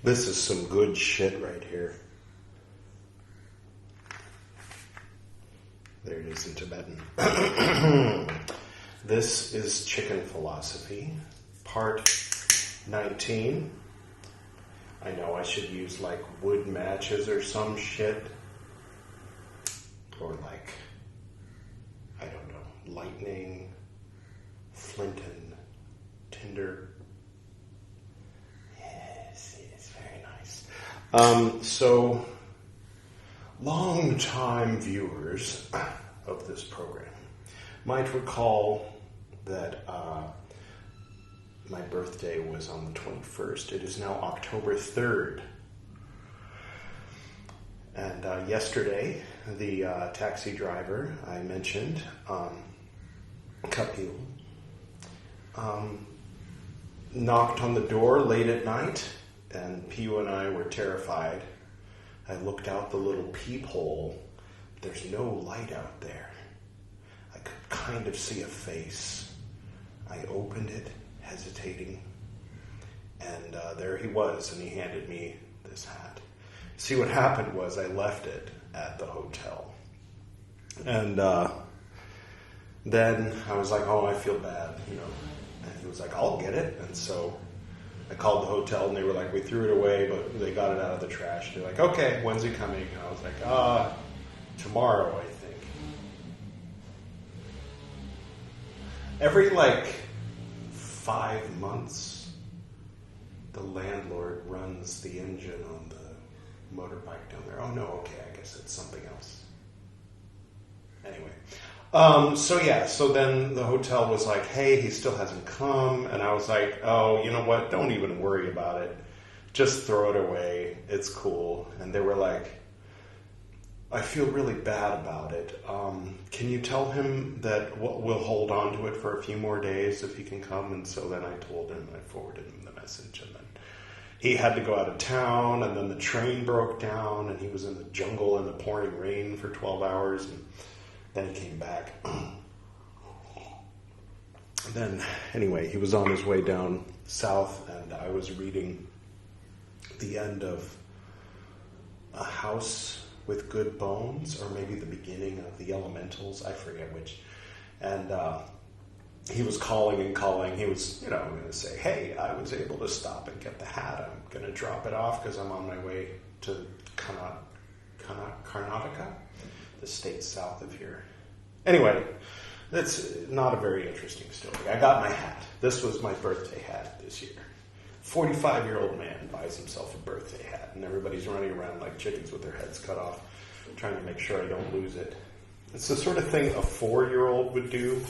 This is some good shit right here. There it is in Tibetan. This is Chicken Philosophy, part 19. I know I should use like wood matches or some shit. Or like, I don't know, lightning, flint and tinder. Yes, it's very nice. So, long-time viewers of this program might recall that my birthday was on the 21st. It is now October 3rd. And yesterday, the taxi driver I mentioned, Kapil, knocked on the door late at night, and Piyu and I were terrified. I looked out the little peephole. There's no light out there. I could kind of see a face. I opened it, hesitating, and there he was, and he handed me this hat. See, what happened was I left it at the hotel. And then I was like, oh, I feel bad, you know. And he was like, I'll get it. And so I called the hotel, and they were like, we threw it away, but they got it out of the trash. They're like, okay, when's it coming? And I was like, tomorrow, I think. Every, 5 months, the landlord runs the engine on the motorbike down there. Oh, no, okay, I guess it's something else. Anyway. So then the hotel was like, hey, he still hasn't come. And I was like, oh, you know what? Don't even worry about it. Just throw it away. It's cool. And they were like, I feel really bad about it. Can you tell him that we'll hold on to it for a few more days if he can come? And so then I told him, I forwarded him the message, and then he had to go out of town, and then the train broke down, and he was in the jungle in the pouring rain for 12 hours, and then he came back. Then, anyway, he was on his way down south, and I was reading the end of A House with Good Bones, or maybe the beginning of The Elementals, I forget which. And he was calling and calling. He was, going to say, hey, I was able to stop and get the hat. I'm going to drop it off because I'm on my way to Karnataka, the state south of here. Anyway, that's not a very interesting story. I got my hat. This was my birthday hat this year. 45-year-old man buys himself a birthday hat, and everybody's running around like chickens with their heads cut off, trying to make sure I don't lose it. It's the sort of thing a 4-year-old would do,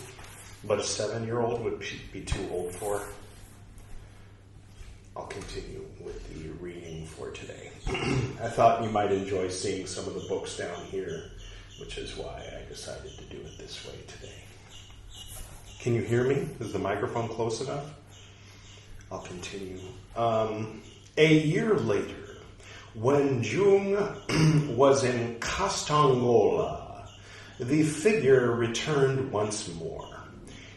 but a 7-year-old would be too old for. I'll continue with the reading for today. I thought you might enjoy seeing some of the books down here, which is why I decided to do it this way today. Can you hear me? Is the microphone close enough? I'll continue. A year later, when Jung was in Castangola, the figure returned once more.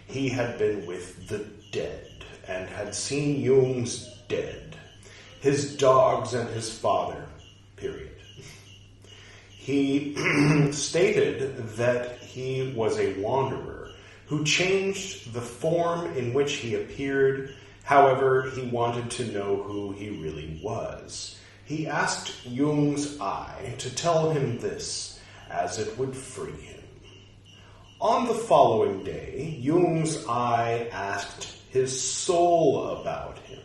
He had been with the dead and had seen Jung's dead, his dogs and his father, period. He stated that he was a wanderer who changed the form in which he appeared. However, he wanted to know who he really was. He asked Jung's eye to tell him this, as it would free him. On the following day, Jung's eye asked his soul about him.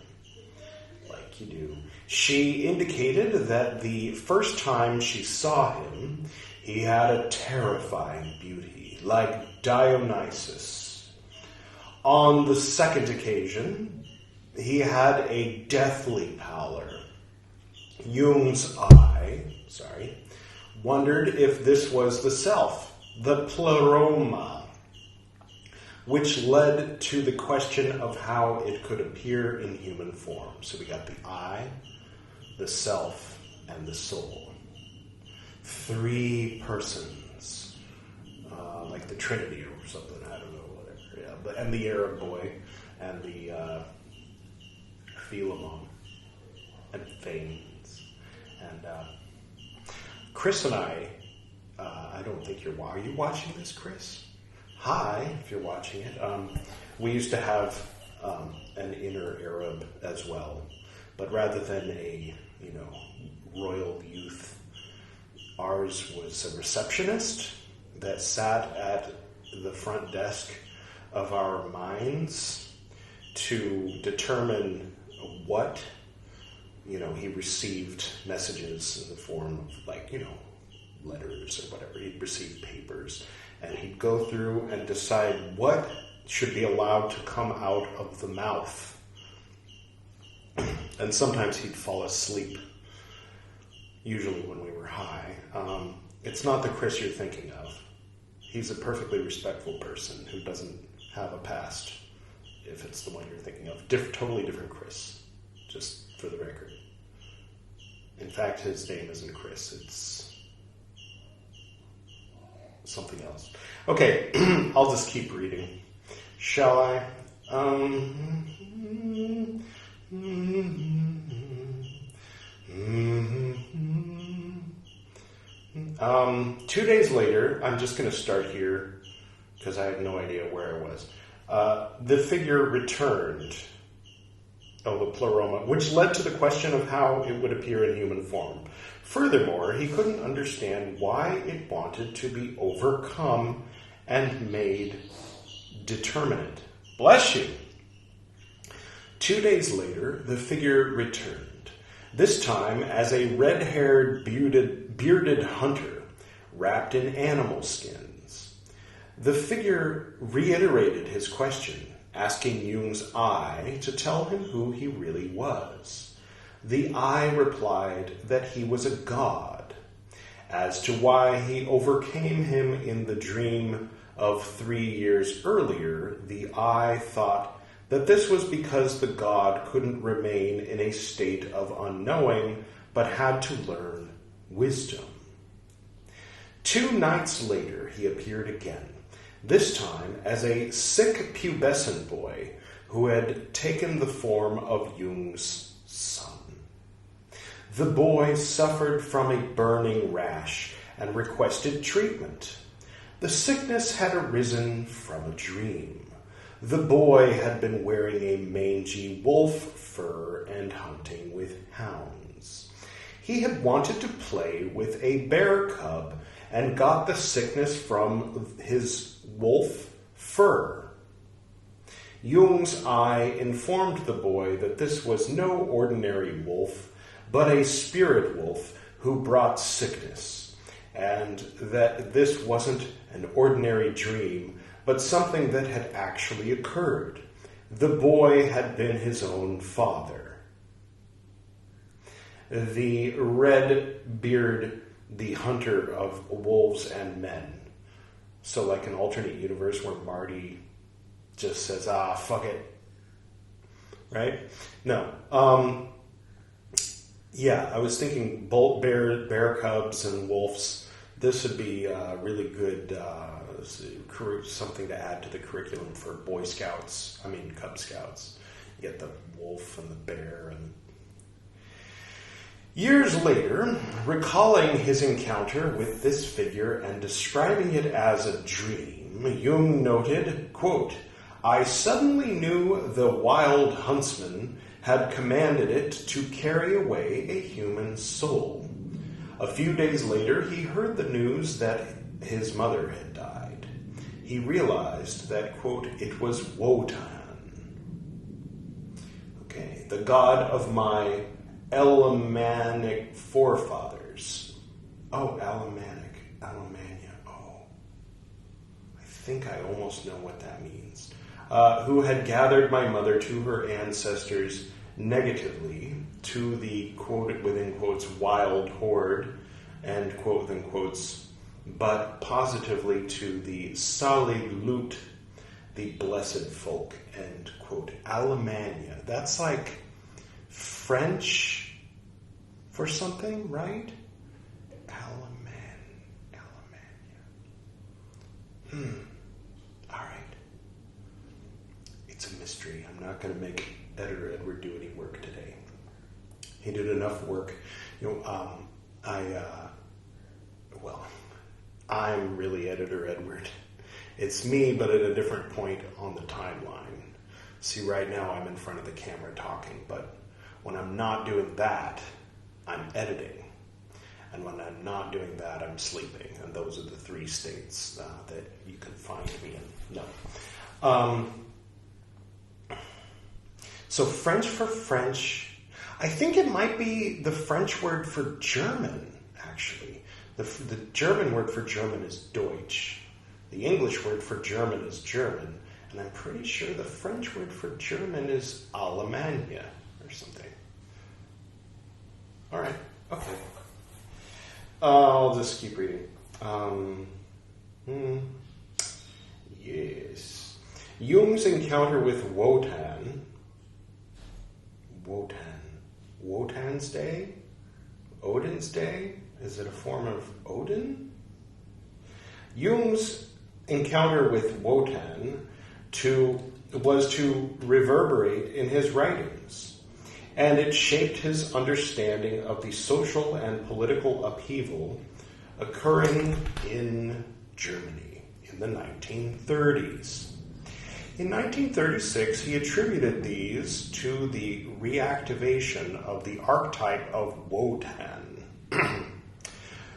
Like you do. She indicated that the first time she saw him, he had a terrifying beauty, like Dionysus. On the second occasion, he had a deathly pallor. Jung's eye, wondered if this was the self, the pleroma, which led to the question of how it could appear in human form. So we got the eye, the self, and the soul. 3 persons, like the Trinity or something, I don't know, whatever. Yeah, and the Arab boy, and the Philemon. and veins. And Chris and I don't think you're... Are you watching this, Chris? Hi, if you're watching it. We used to have an inner Arab as well, but rather than a, royal youth, ours was a receptionist that sat at the front desk of our minds to determine what, he received messages in the form of letters or whatever. He'd receive papers, and he'd go through and decide what should be allowed to come out of the mouth. And sometimes he'd fall asleep, usually when we were high. It's not the Chris you're thinking of. He's a perfectly respectful person who doesn't have a past, if it's the one you're thinking of. Totally different Chris, just for the record. In fact, his name isn't Chris, it's something else. Okay, I'll just keep reading. Shall I? 2 days later, I'm just going to start here because I have no idea where I was. The figure returned, the pleroma, which led to the question of how it would appear in human form. Furthermore, he couldn't understand why it wanted to be overcome and made determinate. Bless you! 2 days later, the figure returned, this time as a red-haired, bearded hunter wrapped in animal skins. The figure reiterated his question, asking Jung's eye to tell him who he really was. The eye replied that he was a god. As to why he overcame him in the dream of 3 years earlier, the eye thought that this was because the god couldn't remain in a state of unknowing, but had to learn wisdom. 2 nights later, he appeared again, this time as a sick pubescent boy who had taken the form of Jung's son. The boy suffered from a burning rash and requested treatment. The sickness had arisen from a dream. The boy had been wearing a mangy wolf fur and hunting with hounds. He had wanted to play with a bear cub and got the sickness from his wolf fur. Jung's eye informed the boy that this was no ordinary wolf, but a spirit wolf who brought sickness, and that this wasn't an ordinary dream, but something that had actually occurred. The boy had been his own father. The red beard, the hunter of wolves and men. So like an alternate universe where Marty just says, fuck it. Right? No. I was thinking bear cubs and wolves. This would be really good, something to add to the curriculum for Cub Scouts. You get the wolf and the bear. And years later, recalling his encounter with this figure and describing it as a dream, Jung noted, quote, "I suddenly knew the wild huntsman had commanded it to carry away a human soul. A few days later, he heard the news that his mother had died. He realized that, quote, it was Wotan. Okay, the god of my Elamanic forefathers. Oh, Alamania. Oh, I think I almost know what that means. Who had gathered my mother to her ancestors negatively to the, quote, within quotes, wild horde, and quote, within quotes, but positively to the Salilut, the blessed folk, end quote. Alamania. That's like French for something, right? Alamania. All right. It's a mystery. I'm not going to make Editor Edward do any work today. He did enough work. I'm really Editor Edward. It's me, but at a different point on the timeline. See, right now I'm in front of the camera talking, but when I'm not doing that, I'm editing. And when I'm not doing that, I'm sleeping. And those are the three states that you can find me in. No. So French for French, I think it might be the French word for German, actually. The German word for German is Deutsch. The English word for German is German. And I'm pretty sure the French word for German is Allemagne or something. All right, okay. I'll just keep reading. Yes. Jung's encounter with Wotan. Wotan's Day? Odin's Day? Is it a form of Odin? Jung's encounter with Wotan was to reverberate in his writings, and it shaped his understanding of the social and political upheaval occurring in Germany in the 1930s. In 1936, he attributed these to the reactivation of the archetype of Wotan.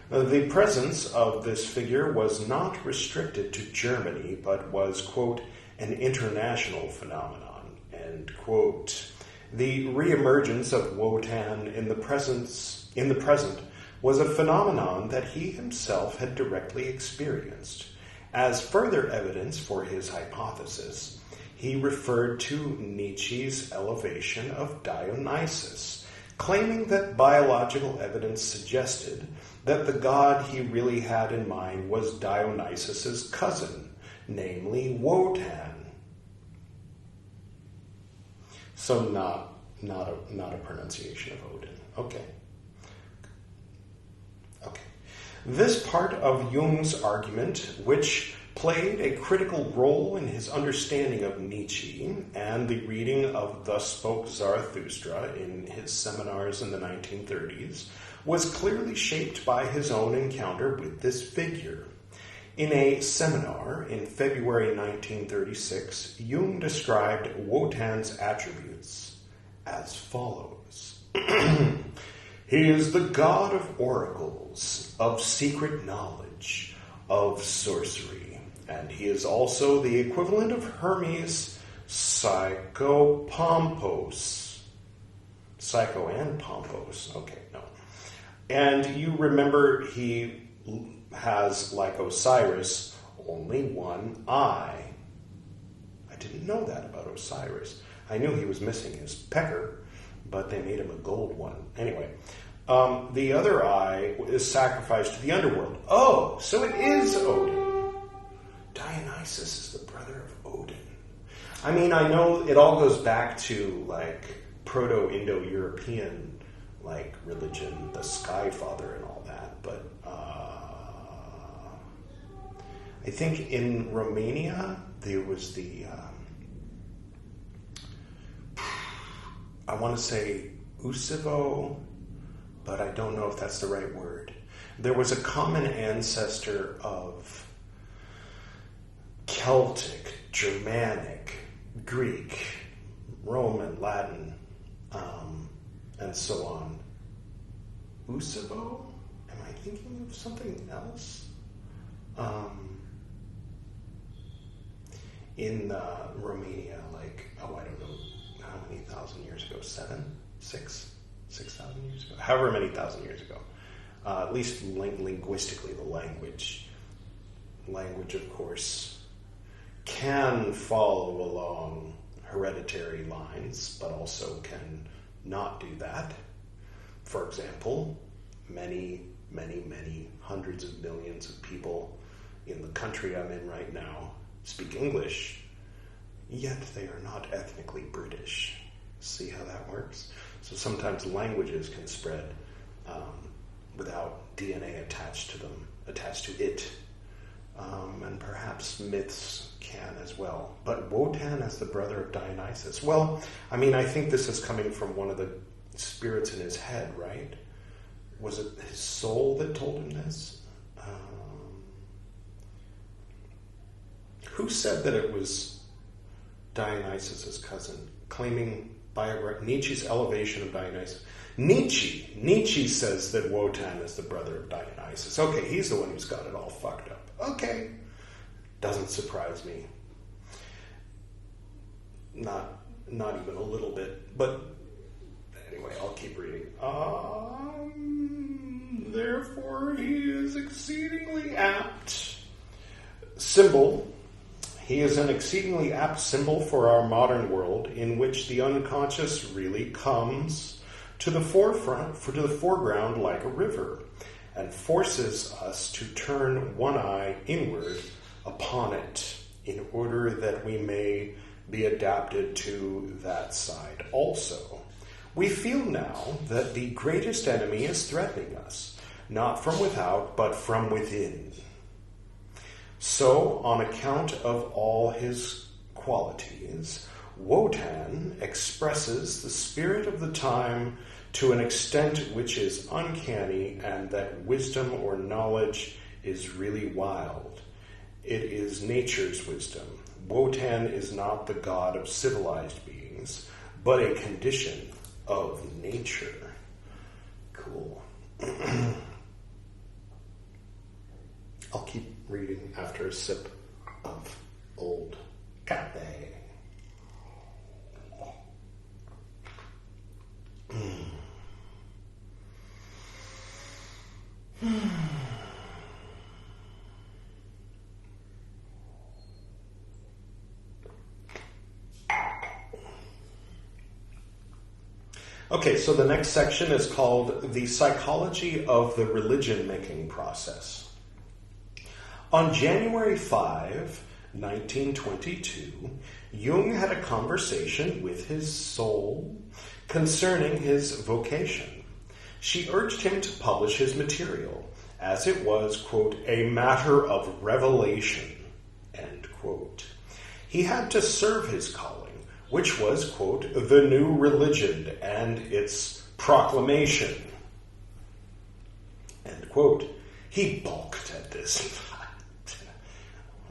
The presence of this figure was not restricted to Germany, but was, quote, an international phenomenon, end quote. The reemergence of Wotan in the present was a phenomenon that he himself had directly experienced. As further evidence for his hypothesis, he referred to Nietzsche's elevation of Dionysus, claiming that biological evidence suggested that the god he really had in mind was Dionysus's cousin, namely Wotan. So not a pronunciation of Odin. Okay. This part of Jung's argument, which played a critical role in his understanding of Nietzsche and the reading of Thus Spoke Zarathustra in his seminars in the 1930s, was clearly shaped by his own encounter with this figure. In a seminar in February 1936, Jung described Wotan's attributes as follows. He is the god of oracles, of secret knowledge, of sorcery, and he is also the equivalent of Hermes' Psychopompos. Psycho and Pompos. Okay, no. And you remember he has, like Osiris, only one eye. I didn't know that about Osiris. I knew he was missing his pecker, but they made him a gold one. Anyway, the other eye is sacrificed to the underworld. Oh, so it is Odin. Dionysus is the brother of Odin. I mean, I know it all goes back to, like, Proto-Indo-European, like, religion, the Sky Father and all that, but I think in Romania there was the I want to say Usivo, but I don't know if that's the right word. There was a common ancestor of Celtic, Germanic, Greek, Roman, Latin, and so on. Usivo? Am I thinking of something else? In Romania, like, I don't know how many thousand years ago, 6,000 years ago, however many thousand years ago, at least linguistically, the language, of course, can follow along hereditary lines, but also can not do that. For example, many hundreds of millions of people in the country I'm in right now speak English, yet they are not ethnically British. See how that works? So sometimes languages can spread without DNA attached to it. And perhaps myths can as well. But Wotan as the brother of Dionysus. Well, I mean, I think this is coming from one of the spirits in his head, right? Was it his soul that told him this? Who said that it was Dionysus' cousin, claiming Nietzsche's elevation of Dionysus? Nietzsche says that Wotan is the brother of Dionysus. Okay, he's the one who's got it all fucked up. Okay. Doesn't surprise me. Not even a little bit. But anyway, I'll keep reading. Therefore he is exceedingly apt. Symbol. He is an exceedingly apt symbol for our modern world, in which the unconscious really comes to the foreground like a river, and forces us to turn one eye inward upon it, in order that we may be adapted to that side also. We feel now that the greatest enemy is threatening us, not from without, but from within. So, on account of all his qualities, Wotan expresses the spirit of the time to an extent which is uncanny, and that wisdom or knowledge is really wild. It is nature's wisdom. Wotan is not the god of civilized beings, but a condition of nature. Cool. I'll keep reading after a sip of old cafe. Okay, so the next section is called The Psychology of the Religion-Making Process. On January 5, 1922, Jung had a conversation with his soul concerning his vocation. She urged him to publish his material, as it was, quote, a matter of revelation, end quote. He had to serve his calling, which was, quote, the new religion and its proclamation, end quote. He balked at this.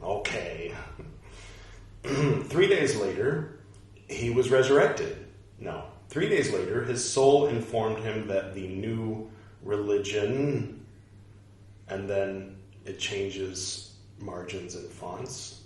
Okay. 3 days later, he was resurrected. No. 3 days later, his soul informed him that the new religion, and then it changes margins and fonts,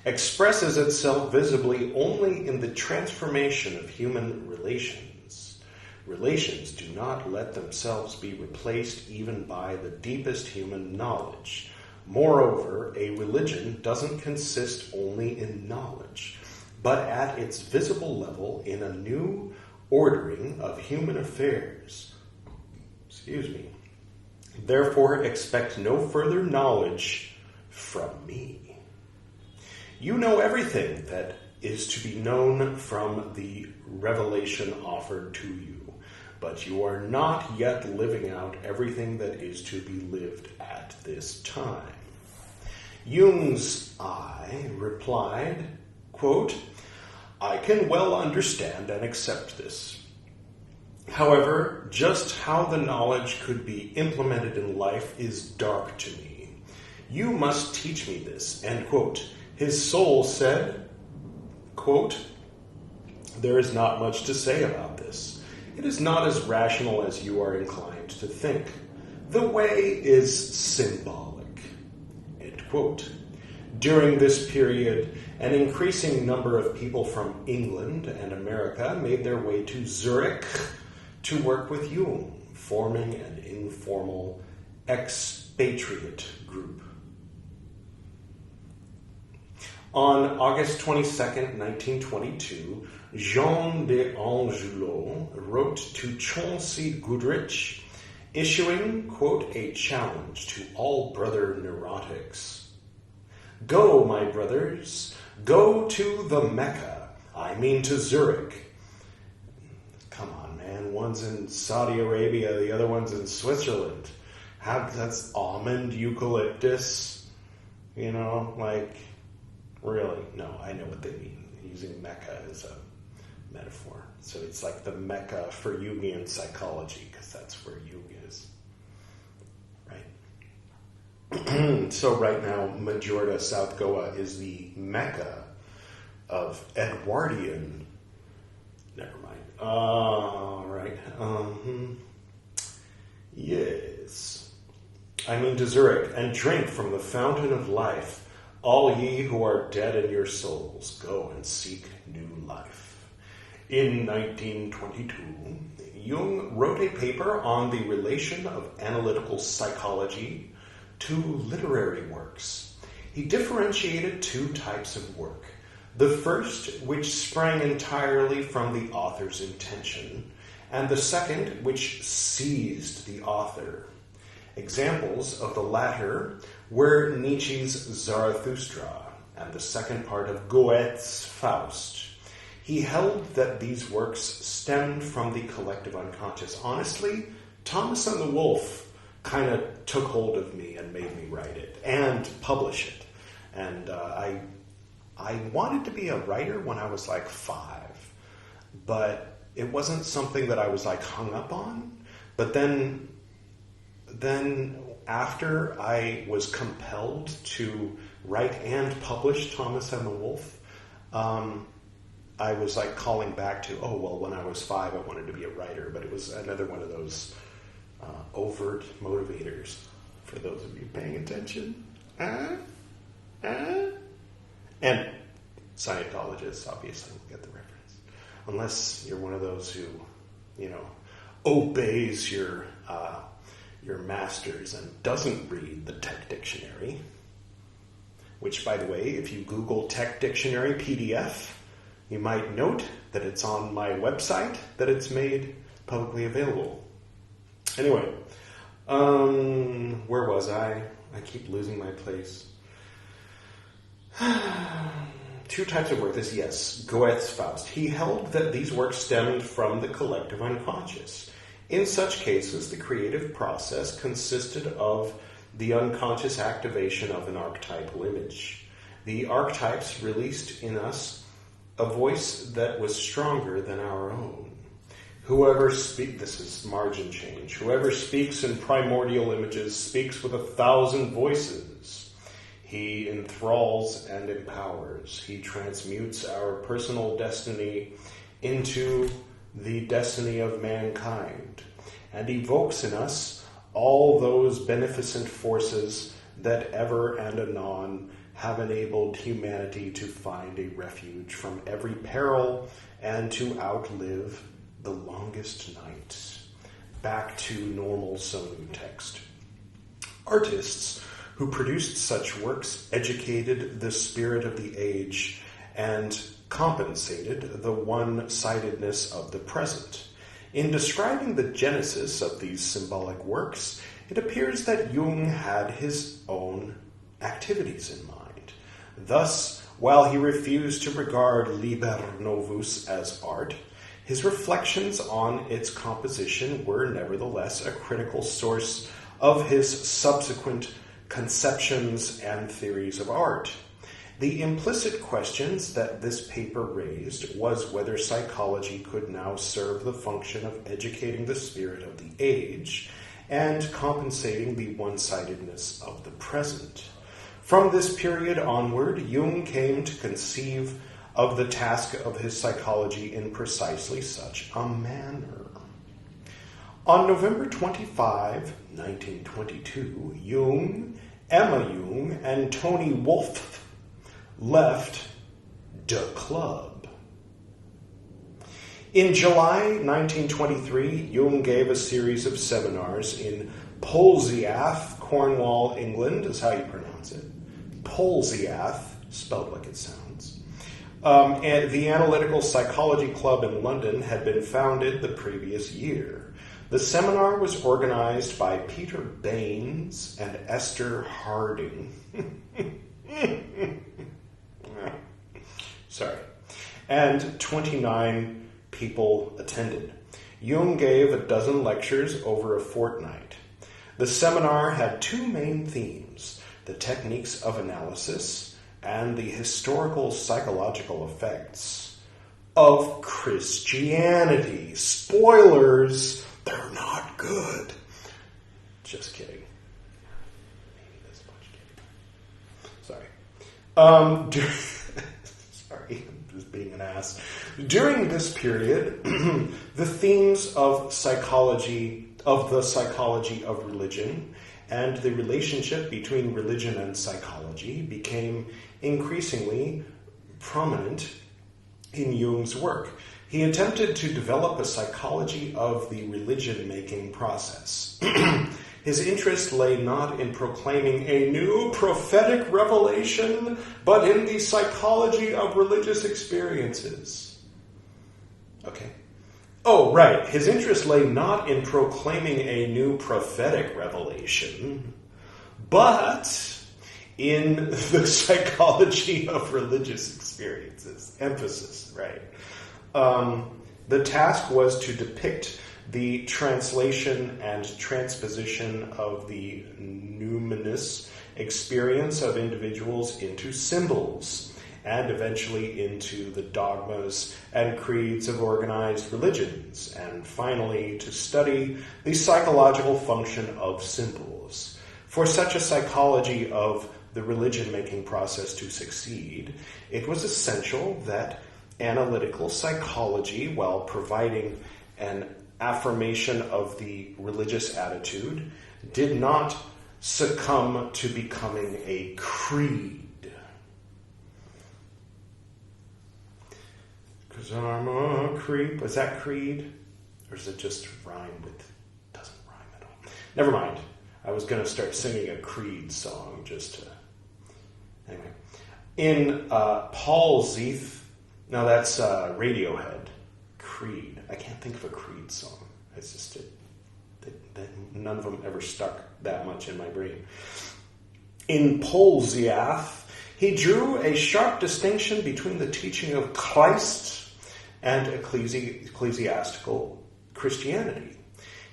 expresses itself visibly only in the transformation of human relations. Relations do not let themselves be replaced even by the deepest human knowledge. Moreover, a religion doesn't consist only in knowledge, but at its visible level in a new ordering of human affairs. Therefore, expect no further knowledge from me. You know everything that is to be known from the revelation offered to you, but you are not yet living out everything that is to be lived at this time. Jung's I replied, quote, I can well understand and accept this. However, just how the knowledge could be implemented in life is dark to me. You must teach me this, end quote. His soul said, quote, there is not much to say about this. It is not as rational as you are inclined to think. The way is symbolic, end quote. During this period, an increasing number of people from England and America made their way to Zurich to work with Jung, forming an informal expatriate group. On August 22nd, 1922, Jean de Angelot wrote to Chauncey Goodrich, issuing, quote, a challenge to all brother neurotics. Go, my brothers, go to the Mecca, I mean to Zurich. Come on, man, one's in Saudi Arabia, the other one's in Switzerland. That's almond eucalyptus, like, really? No, I know what they mean. Using Mecca as a metaphor. So it's like the Mecca for Jungian psychology, because that's where Jung is. Right? So right now, Majorda, South Goa is the Mecca of Edwardian. Never mind. Right. Yes. I mean to Zurich, and drink from the fountain of life. All ye who are dead in your souls, go and seek new life. In 1922, Jung wrote a paper on the relation of analytical psychology to literary works. He differentiated two types of work. The first, which sprang entirely from the author's intention, and the second, which seized the author. Examples of the latter were Nietzsche's Zarathustra and the second part of Goethe's Faust. He held that these works stemmed from the collective unconscious. Honestly, Thomas and the Wolf kind of took hold of me and made me write it and publish it. And I wanted to be a writer when I was like 5, but it wasn't something that I was like hung up on. But then after I was compelled to write and publish Thomas and the Wolf, I was like calling back to, when I was 5, I wanted to be a writer, but it was another one of those overt motivators for those of you paying attention. And Scientologists obviously will get the reference. Unless you're one of those who, obeys your masters and doesn't read the Tech Dictionary, which, by the way, if you Google Tech Dictionary PDF, you might note that it's on my website, that it's made publicly available. Anyway, where was I? I keep losing my place. Two types of work. Goethe's Faust. He held that these works stemmed from the collective unconscious. In such cases, the creative process consisted of the unconscious activation of an archetypal image. The archetypes released in us a voice that was stronger than our own. This is margin change. Whoever speaks in primordial images speaks with 1,000 voices. He enthralls and empowers. He transmutes our personal destiny into the destiny of mankind, and evokes in us all those beneficent forces that ever and anon have enabled humanity to find a refuge from every peril and to outlive the longest night. Back to normal Sonu text. Artists who produced such works educated the spirit of the age and compensated the one-sidedness of the present. In describing the genesis of these symbolic works, it appears that Jung had his own activities in mind. Thus, while he refused to regard Liber Novus as art, his reflections on its composition were nevertheless a critical source of his subsequent conceptions and theories of art. The implicit questions that this paper raised was whether psychology could now serve the function of educating the spirit of the age and compensating the one-sidedness of the present. From this period onward, Jung came to conceive of the task of his psychology in precisely such a manner. On November 25, 1922, Jung, Emma Jung, and Tony Wolff left the club. In July 1923, Jung gave a series of seminars in Polzeath, Cornwall, England, is how you pronounce it. Polzeath, spelled like it sounds. And the Analytical Psychology Club in London had been founded the previous year. The seminar was organized by Peter Baines and Esther Harding. Sorry. And 29 people attended. Jung gave 12 lectures over a fortnight. The seminar had two main themes: the techniques of analysis and the historical psychological effects of Christianity. Spoilers, they're not good. Just kidding. Maybe this much kidding. Sorry. Sorry, I'm just being an ass. During this period, the themes of the psychology of religion and the relationship between religion and psychology became increasingly prominent in Jung's work. He attempted to develop a psychology of the religion-making process. His interest lay not in proclaiming a new prophetic revelation, but in the psychology of religious experiences. Okay. Oh, right. His interest lay not in proclaiming a new prophetic revelation, but in the psychology of religious experiences. Emphasis, right? The task was to depict the translation and transposition of the numinous experience of individuals into symbols, and eventually into the dogmas and creeds of organized religions, and finally to study the psychological function of symbols. For such a psychology of the religion-making process to succeed, it was essential that analytical psychology, while providing an affirmation of the religious attitude, did not succumb to becoming a creed. Because I'm a creep. Was that creed? Or does it just rhyme with... Doesn't rhyme at all. Never mind. I was going to start singing a Creed song just to... Anyway. In Paul Zeeth... Now that's Radiohead. Creed. I can't think of a Creed song. It's just... none of them ever stuck that much in my brain. In Paul Zeeth, he drew a sharp distinction between the teaching of Christ and ecclesiastical Christianity.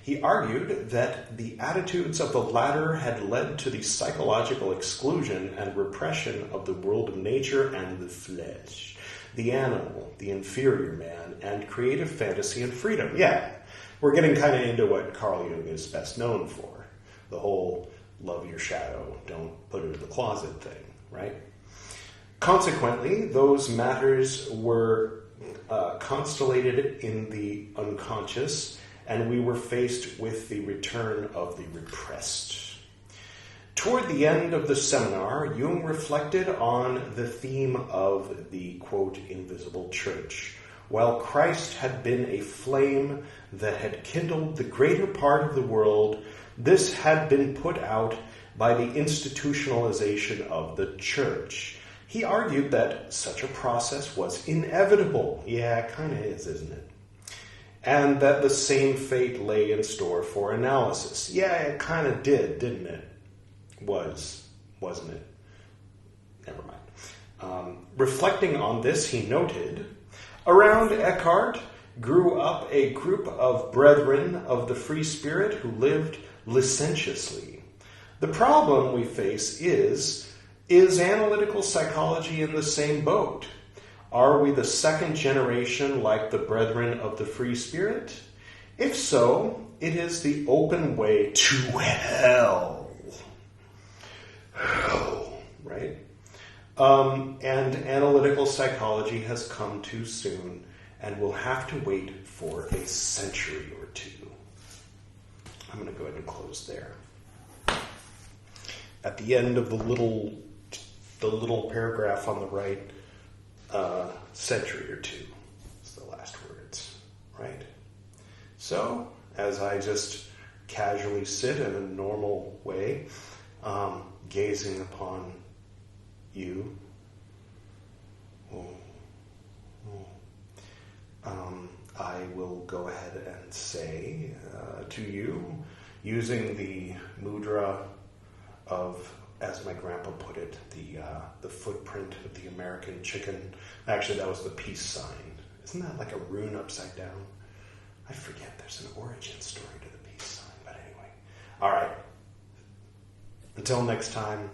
He argued that the attitudes of the latter had led to the psychological exclusion and repression of the world of nature and the flesh, the animal, the inferior man, and creative fantasy and freedom. Yeah, we're getting kind of into what Carl Jung is best known for, the whole love your shadow, don't put it in the closet thing, right? Consequently, those matters were constellated in the unconscious, and we were faced with the return of the repressed. Toward the end of the seminar, Jung reflected on the theme of the, quote, invisible church. While Christ had been a flame that had kindled the greater part of the world, this had been put out by the institutionalization of the church. He argued that such a process was inevitable. Yeah, it kind of is, isn't it? And that the same fate lay in store for analysis. Yeah, it kind of did, didn't it? Wasn't it? Never mind. Reflecting on this, he noted, around Eckhart grew up a group of brethren of the free spirit who lived licentiously. The problem we face is analytical psychology in the same boat? Are we the second generation like the brethren of the free spirit? If so, it is the open way to hell. Hell, right? And analytical psychology has come too soon and will have to wait for a century or two. I'm going to go ahead and close there. At the end of the little paragraph on the right, century or two is the last words, right? So, as I just casually sit in a normal way, gazing upon you, I will go ahead and say to you, using the mudra of, as my grandpa put it, the footprint of the American chicken. Actually, that was the peace sign. Isn't that like a rune upside down? I forget. There's an origin story to the peace sign. But anyway. All right. Until next time.